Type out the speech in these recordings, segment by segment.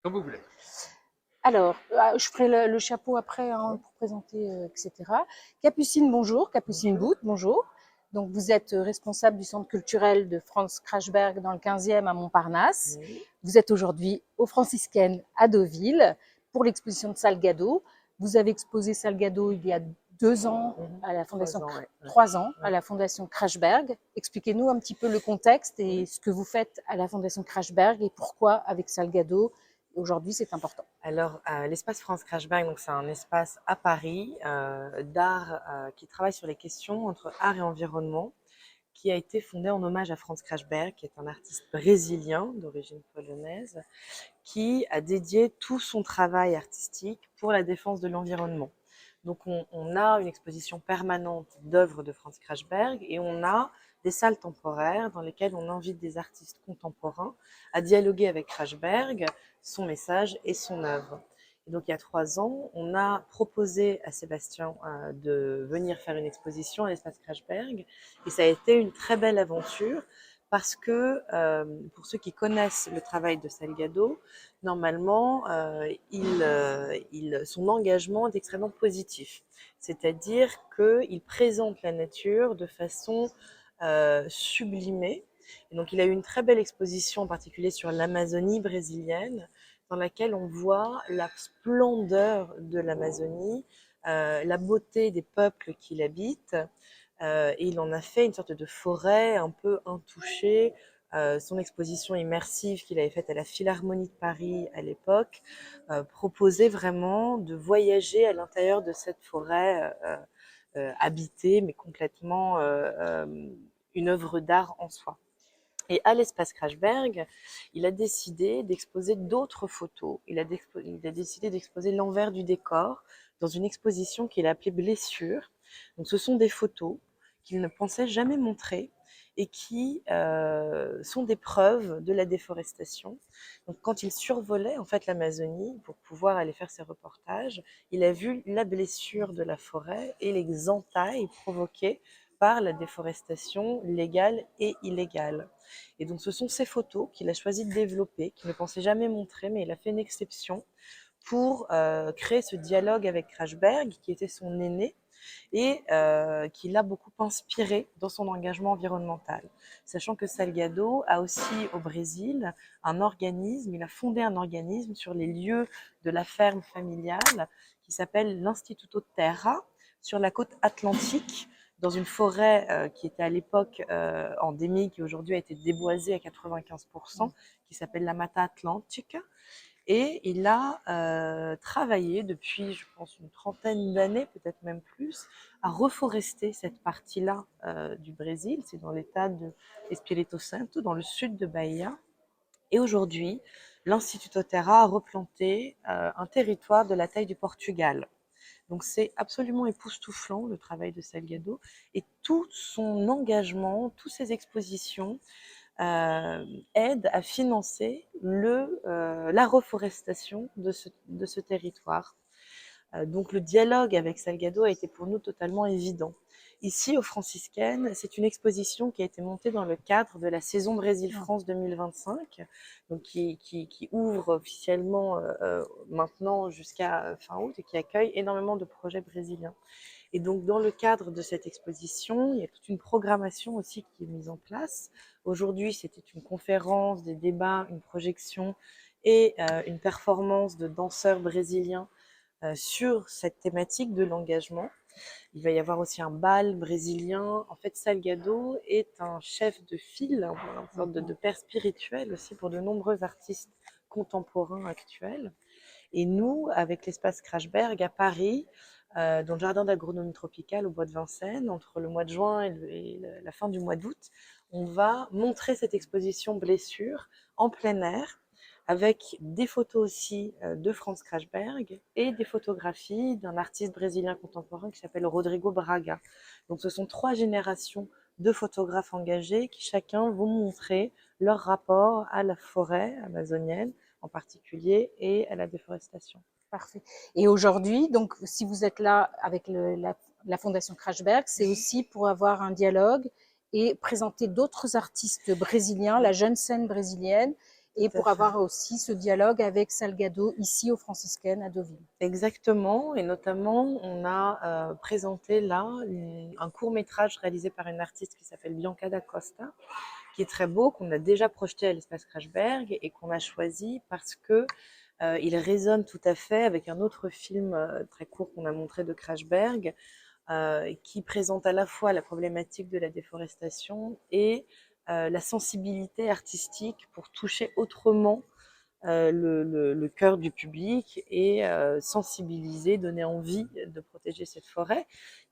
Comme vous voulez. Alors, je ferai le chapeau après hein, pour présenter, etc. Capucine, bonjour. Capucine Bonjour. Boutte, bonjour. Donc, vous êtes responsable du centre culturel de Franz Krachberg dans le 15e à Montparnasse. Oui. Vous êtes aujourd'hui aux Franciscaines à Deauville pour l'exposition de Salgado. Vous avez exposé Salgado il y a 2 ans à la Trois Fondation, ans, ouais. 3 ans à Ouais. la Fondation Krachberg. Expliquez-nous un petit peu le contexte et Oui. ce que vous faites à la Fondation Krachberg et pourquoi avec Salgado aujourd'hui c'est important. Alors, l'espace France Crashback, donc c'est un espace à Paris d'art qui travaille sur les questions entre art et environnement, qui a été fondé en hommage à Franz Krashberg, qui est un artiste brésilien d'origine polonaise, qui a dédié tout son travail artistique pour la défense de l'environnement. Donc on a une exposition permanente d'œuvres de Franz Krashberg et on a des salles temporaires dans lesquelles on invite des artistes contemporains à dialoguer avec Krashberg, son message et son œuvre. Et donc il y a 3 ans, on a proposé à Sébastien de venir faire une exposition à l'espace Krashberg et ça a été une très belle aventure parce que pour ceux qui connaissent le travail de Salgado, normalement, son engagement est extrêmement positif. C'est-à-dire qu'il présente la nature de façon sublimée. Et donc, il a eu une très belle exposition, en particulier sur l'Amazonie brésilienne, dans laquelle on voit la splendeur de l'Amazonie, la beauté des peuples qui l'habitent. Et il en a fait une sorte de forêt un peu intouchée. Son exposition immersive qu'il avait faite à la Philharmonie de Paris à l'époque proposait vraiment de voyager à l'intérieur de cette forêt habitée, mais complètement une œuvre d'art en soi. Et à l'espace Krashberg, il a décidé d'exposer d'autres photos. Il a décidé d'exposer l'envers du décor dans une exposition qu'il a appelée Blessures. Donc, ce sont des photos qu'il ne pensait jamais montrer et qui sont des preuves de la déforestation. Donc, quand il survolait en fait l'Amazonie pour pouvoir aller faire ses reportages, il a vu la blessure de la forêt et les entailles provoquées par la déforestation légale et illégale. Et donc, ce sont ces photos qu'il a choisi de développer, qu'il ne pensait jamais montrer, mais il a fait une exception pour créer ce dialogue avec Krashberg, qui était son aîné, et qui l'a beaucoup inspiré dans son engagement environnemental. Sachant que Salgado a aussi au Brésil un organisme, il a fondé un organisme sur les lieux de la ferme familiale qui s'appelle l'Instituto Terra, sur la côte atlantique, dans une forêt qui était à l'époque endémique et aujourd'hui a été déboisée à 95%, qui s'appelle la Mata Atlantica. Et il a travaillé depuis, je pense, une trentaine d'années, peut-être même plus, à reforester cette partie-là du Brésil. C'est dans l'état de Espírito Santo, dans le sud de Bahia. Et aujourd'hui, l'Instituto Terra a replanté un territoire de la taille du Portugal. Donc c'est absolument époustouflant le travail de Salgado et tout son engagement, toutes ses expositions aident à financer la reforestation de ce territoire. Donc le dialogue avec Salgado a été pour nous totalement évident. Ici, aux Franciscaines, c'est une exposition qui a été montée dans le cadre de la saison Brésil-France 2025, donc qui ouvre officiellement maintenant jusqu'à fin août et qui accueille énormément de projets brésiliens. Et donc, dans le cadre de cette exposition, il y a toute une programmation aussi qui est mise en place. Aujourd'hui, c'était une conférence, des débats, une projection et une performance de danseurs brésiliens sur cette thématique de l'engagement. Il va y avoir aussi un bal brésilien. En fait, Salgado est un chef de file, une sorte de père spirituel aussi pour de nombreux artistes contemporains actuels. Et nous, avec l'espace Krashberg à Paris, dans le jardin d'agronomie tropicale au bois de Vincennes, entre le mois de juin et la fin du mois d'août, on va montrer cette exposition Blessures en plein air, avec des photos aussi de Franz Krashberg et des photographies d'un artiste brésilien contemporain qui s'appelle Rodrigo Braga. Donc ce sont 3 générations de photographes engagés qui chacun vont montrer leur rapport à la forêt amazonienne en particulier et à la déforestation. Parfait. Et aujourd'hui, donc, si vous êtes là avec la Fondation Krashberg, c'est aussi pour avoir un dialogue et présenter d'autres artistes brésiliens, la jeune scène brésilienne, et Tout à pour fait. avoir aussi ce dialogue avec Salgado ici aux Franciscaines à Deauville. Exactement, et notamment, on a présenté là un court-métrage réalisé par une artiste qui s'appelle Bianca da Costa, qui est très beau, qu'on a déjà projeté à l'espace Krashberg et qu'on a choisi parce que il résonne tout à fait avec un autre film très court qu'on a montré de Krashberg, qui présente à la fois la problématique de la déforestation et la sensibilité artistique pour toucher autrement le cœur du public et sensibiliser, donner envie de protéger cette forêt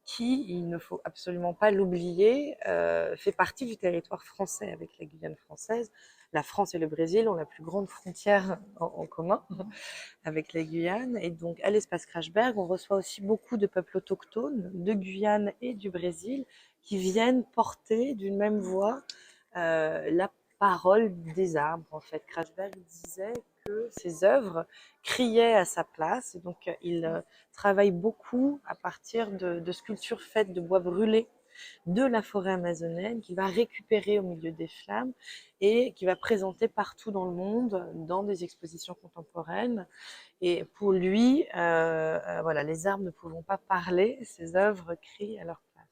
qui, il ne faut absolument pas l'oublier, fait partie du territoire français avec la Guyane française. La France et le Brésil ont la plus grande frontière en commun avec la Guyane. Et donc, à l'espace Krashberg, on reçoit aussi beaucoup de peuples autochtones de Guyane et du Brésil qui viennent porter d'une même voix la parole des arbres. En fait, Krashberg disait que ses œuvres criaient à sa place. Et donc, il travaille beaucoup à partir de sculptures faites de bois brûlé de la forêt amazonienne qu'il va récupérer au milieu des flammes et qui va présenter partout dans le monde dans des expositions contemporaines. Et pour lui, voilà, les arbres ne pouvant pas parler, ses œuvres crient à leur place.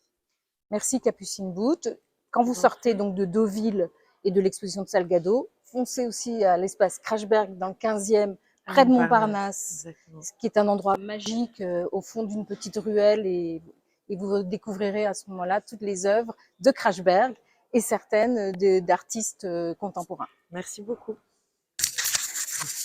Merci Capucine Bout. Quand vous Je vous en sortez prie. donc de Deauville et de l'exposition de Salgado, foncez aussi à l'espace Krashberg dans le 15e, À près de Montparnasse, Montparnasse, exactement. qui est un endroit magique au fond d'une petite ruelle et vous découvrirez à ce moment-là toutes les œuvres de Krashberg et certaines d'artistes contemporains. Merci beaucoup.